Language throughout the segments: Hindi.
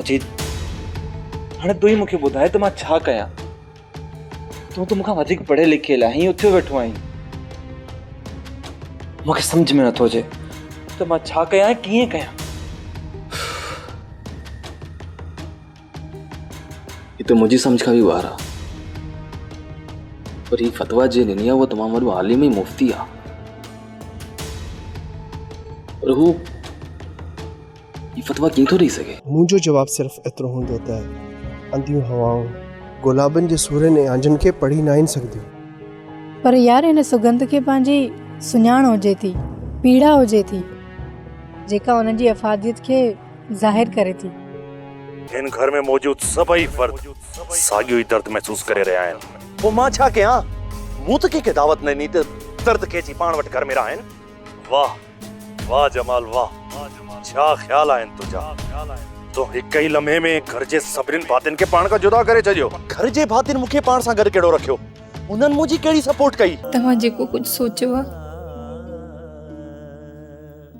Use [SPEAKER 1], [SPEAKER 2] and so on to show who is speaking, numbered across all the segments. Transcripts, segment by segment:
[SPEAKER 1] मजीद हाणे तू ही मूंखे ॿुधाए त मां छा कयां। तूं त मूंखां वधीक पढ़े लिखियल आहीं, उथे वेठो आहीं। मूंखे सम्झ में नथो अचे त मां छा कयां, कीअं कयां।
[SPEAKER 2] ये तो मुझे समझ का भी बाहर आ, पर ये फतवा जे ॾिनी आहे वो तमामु वॾो आलिम ऐं मुफ्ती आहे। पर हू ये फतवा कीअं थो ॾेई सघे?
[SPEAKER 3] मुंहिंजो जवाब सिर्फ़ एतिरो हूंदो त अंधियूं हवाऊं गुलाबनि जे सूरनि ऐं आंजनि खे पढ़ी न आहिनि सघंदियूं।
[SPEAKER 4] पर यार हिन सुगंध खे पंहिंजी सुञाण हुजे थी, पीड़ा हुजे थी, जेका हुन जी अफ़ादियत खे ज़ाहिर करे थी।
[SPEAKER 5] हिन घर में मौजूद सभई फर्द साॻियो ई दर्द महसूस करे रहिया आहिनि।
[SPEAKER 6] पोइ मां छा कयां? मूं त कंहिंखे दावत न ॾिनी त दर्द खेची पाण वटि घर में रहनि।
[SPEAKER 5] वाह वाह जमाल वाह, छा ख्याल आहिनि तुंहिंजा। तो हिक ई लम्हे में घर जे सभिनीनि भातियुनि खे पाण खां जुदा करे छॾियो।
[SPEAKER 6] घर जे भातियुनि मूंखे पाण सां गॾु कहिड़ो रखियो? उन्हनि मुंहिंजी कहिड़ी सपोर्ट कई?
[SPEAKER 7] तव्हां जेको कुझु सोचियो आहे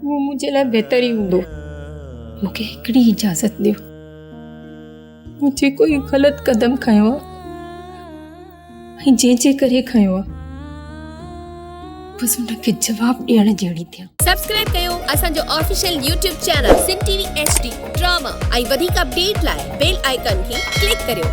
[SPEAKER 7] वो मुंहिंजे लाइ बहितर ई हूंदो। मूंखे हिकिड़ी इजाज़त ॾियो, मूं जेको ई ग़लति क़दम खयो आहे ऐं जंहिंजे करे खयो आहे बसि हुनखे जवाबु ॾियण जहिड़ी थिया।
[SPEAKER 8] सब्सक्राइब कयो असांजो official YouTube channel Sindh TV HD drama ऐं वधीक अपडेट लाइ बेल आइकन खे क्लिक करियो।